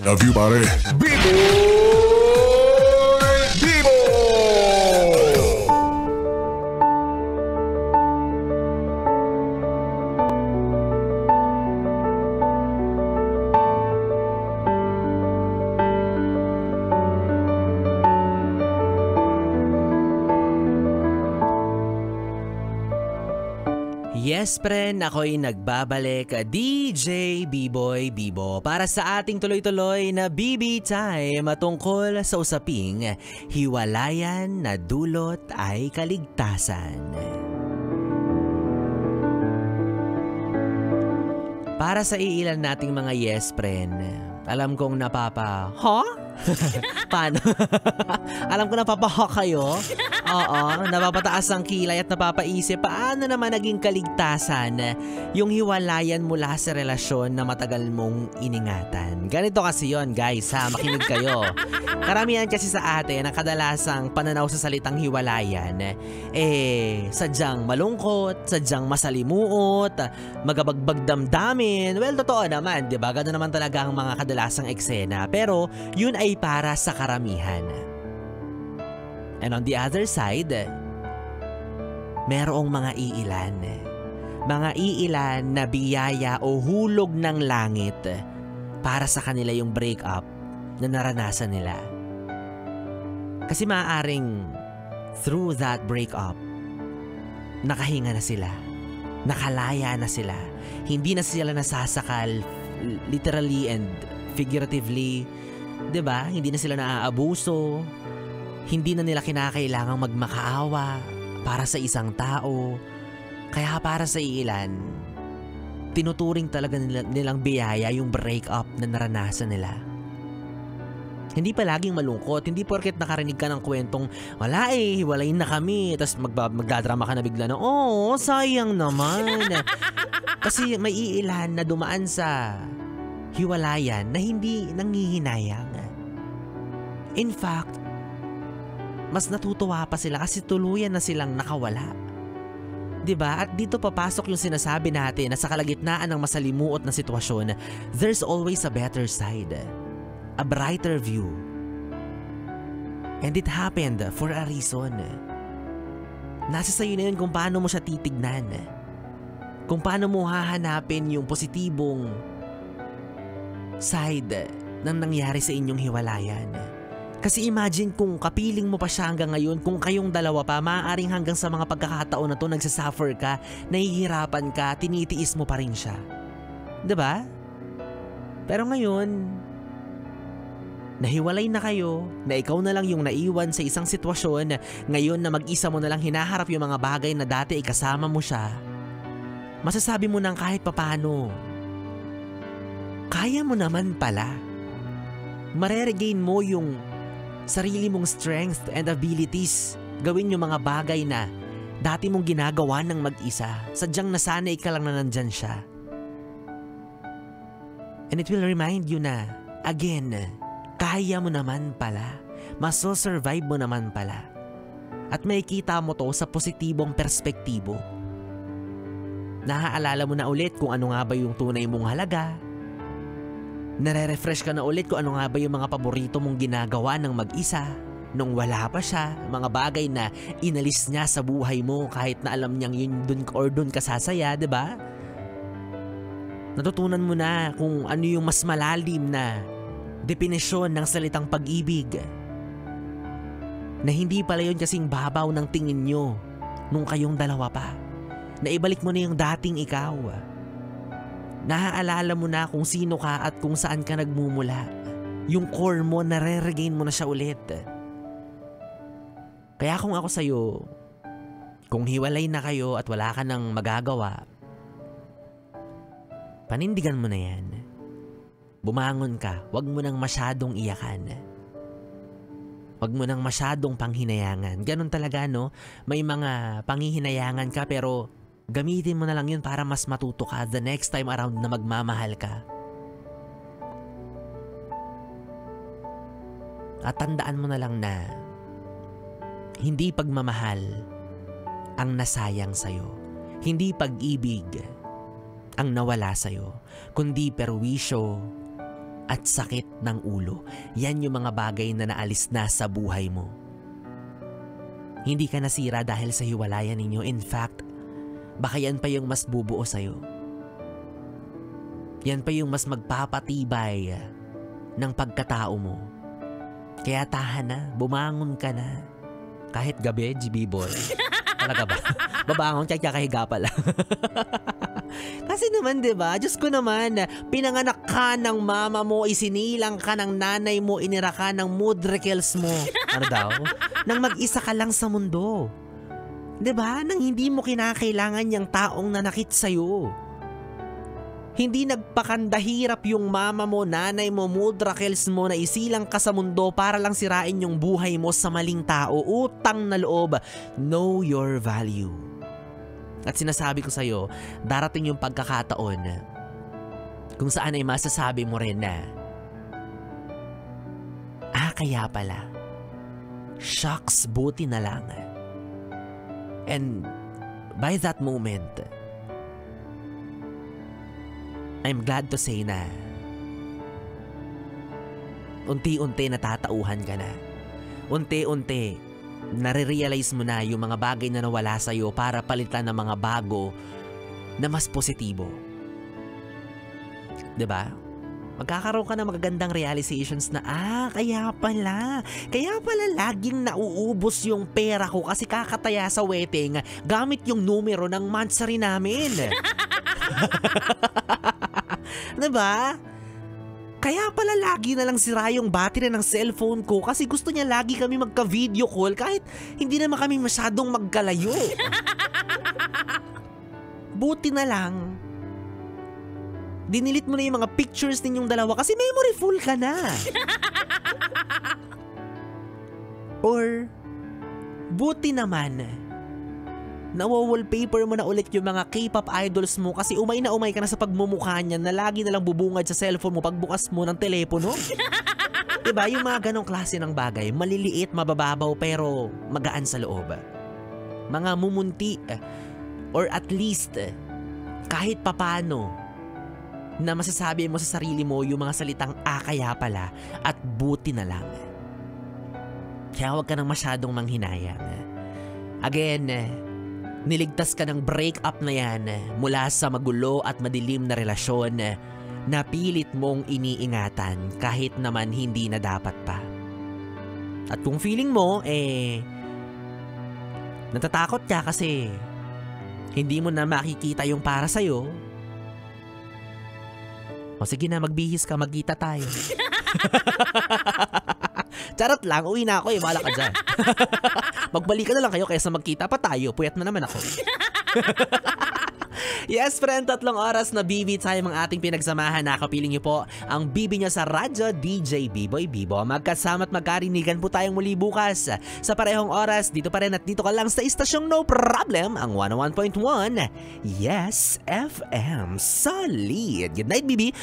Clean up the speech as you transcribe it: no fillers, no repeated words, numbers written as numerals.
Love you, pare. Bibo! Yes, friend, ako'y nagbabalik, DJ B-Boy Bibo, para sa ating tuloy-tuloy na BB Time tungkol sa usaping hiwalayan na dulot ay kaligtasan. Para sa iilan nating mga yes, friend, alam kong Paano? Alam ko napapaha kayo. Oo, napapataas ang kilay at napapaisip paano naman naging kaligtasan yung hiwalayan mula sa relasyon na matagal mong iningatan. Ganito kasi yon, guys, ha, makinig kayo. Karamihan kasi sa atin ang kadalasang pananaw sa salitang hiwalayan sadyang malungkot, sadyang masalimuot, magabagbag damdamin. Well, totoo naman, 'di ba? Ganoon naman talaga ang mga kadalasang eksena, pero yun ay para sa karamihan. And on the other side, merong mga iilan na biyaya o hulog ng langit para sa kanila yung breakup na naranasan nila. Kasi maaaring through that breakup, nakahinga na sila, nakalaya na sila, hindi na sila nasasakal literally and figuratively, 'di ba? Hindi na sila naaabuso. Hindi na nila kinakailangang magmakaawa para sa isang tao. Kaya para sa ilan, tinuturing talaga nilang biyaya yung breakup na naranasan nila. Hindi palaging malungkot, hindi porket nakarinig ka ng kwentong, wala hiwalayin na kami, tapos magdadrama ka na bigla na, oh, sayang naman. Kasi may iilan na dumaan sa hiwalayan na hindi nangihinayang. In fact, mas natutuwa pa sila kasi tuluyan na silang nakawala. 'Di ba? At dito papasok yung sinasabi natin na sa kalagitnaan ng masalimuot na sitwasyon, there's always a better side, a brighter view. And it happened for a reason. Nasa sayo na yun kung paano mo siya titignan. Kung paano mo hahanapin yung positibong side ng nangyari sa inyong hiwalayan. Kasi imagine kung kapiling mo pa siya hanggang ngayon, kung kayong dalawa pa, maaaring hanggang sa mga pagkakataon na to nagsasuffer ka, nahihirapan ka, tinitiis mo pa rin siya. 'Di ba? Pero ngayon, nahiwalay na kayo, na ikaw na lang yung naiwan sa isang sitwasyon, ngayon na mag-isa mo na lang hinaharap yung mga bagay na dati ikasama mo siya, masasabi mo nang kahit papano, kaya mo naman pala. Mareregain mo yung sarili mong strength and abilities, gawin yung mga bagay na dati mong ginagawa ng mag-isa, sadyang nasanay ka lang na nandyan siya. And it will remind you na, again, kaya mo naman pala, maso-survive mo naman pala. At makikita mo to sa positibong perspektibo. Naaalala mo na ulit kung ano nga ba yung tunay mong halaga. Nare-refresh ka na ulit kung ano nga ba yung mga paborito mong ginagawa ng mag-isa nung wala pa siya, mga bagay na inalis niya sa buhay mo kahit na alam niyang yun dun ka sasaya, 'di ba? Natutunan mo na kung ano yung mas malalim na definisyon ng salitang pag-ibig. Na hindi pala yun kasing babaw ng tingin nyo nung kayong dalawa pa. Na ibalik mo na yung dating ikaw. Naaalala mo na kung sino ka at kung saan ka nagmumula. Yung core mo, nare-regain mo na siya ulit. Kaya kung ako sa'yo, kung hiwalay na kayo at wala ka nang magagawa, panindigan mo na yan. Bumangon ka, wag mo nang masyadong iyakan. Wag mo nang masyadong panghinayangan. Ganon talaga, no? May mga panghihinayangan ka pero gamitin mo na lang yun para mas matuto ka the next time around na magmamahal ka. At tandaan mo na lang na hindi pagmamahal ang nasayang sa'yo. Hindi pag-ibig ang nawala sa'yo. Kundi perwisyo, at sakit ng ulo. Yan yung mga bagay na naalis na sa buhay mo. Hindi ka nasira dahil sa hiwalayan ninyo. In fact, baka yan pa yung mas bubuo sa'yo. Yan pa yung mas magpapatibay ng pagkatao mo. Kaya tahan na, bumangon ka na. Kahit gabi, GB boy. Talaga ba? Babangon, kakahiga pala. Kasi naman, diba? Diyos ko naman, pinanganak ka ng mama mo, isinilang ka ng nanay mo, inira ka ng mudrekels mo. Ano daw? Nang mag-isa ka lang sa mundo. Diba? Nang hindi mo kinakailangan yung taong nanakit sa'yo. Hindi nagpakandahirap yung mama mo, nanay mo, mudrakels mo na isilang ka sa mundo para lang sirain yung buhay mo sa maling tao. Utang na loob. Know your value. At sinasabi ko sa'yo, darating yung pagkakataon kung saan ay masasabi mo rin na, kaya pala. Shucks, buti na lang. And by that moment, I'm glad to say na unti-unti natatauhan ka na. Unti-unti nare-realize mo na yung mga bagay na nawala sa'yo para palitan ng mga bago na mas positibo. Diba? Magkakaroon ka ng magagandang realizations na kaya pala laging nauubos yung pera ko kasi kakataya sa wedding gamit yung numero ng monthsary namin. Diba? Kaya pala lagi na lang sira yung battery ng cellphone ko kasi gusto niya lagi kami magka-video call kahit hindi naman kami masyadong magkalayo. Buti na lang dinilit mo na yung mga pictures ninyong dalawa kasi memory full ka na. Or buti naman nawa-wallpaper mo na ulit yung mga K-pop idols mo kasi umay na umay ka na sa pagmumukha niya na lagi na lang bubungad sa cellphone mo pagbukas mo ng telepono. Diba? Yung mga ganong klase ng bagay, maliliit, mabababaw pero magaan sa loob. Mga mumunti or at least kahit papano na masasabi mo sa sarili mo yung mga salitang kaya pala at buti na lang. Kaya huwag ka nang masyadong manghinayang. Again, niligtas ka ng breakup na yan mula sa magulo at madilim na relasyon na pilit mong iniingatan kahit naman hindi na dapat pa. At kung feeling mo, natatakot ka kasi hindi mo na makikita yung para sa'yo, o sige na, magbihis ka, magkita tayo. Charot lang, uwi na ako bahala ka dyan. Magbalikan na lang kayo kaysa magkita pa tayo, puyat na naman ako. Yes friend, 3 oras na BB time ang ating pinagsamahan. Nakapiling niyo po ang BB niyo sa radyo, DJ B-Boy Bibo. Magkasama at magkarinigan po tayong muli bukas sa parehong oras. Dito pa rin at dito ka lang sa istasyong No Problem, ang 101.1 Yes FM Solid. Good night BB.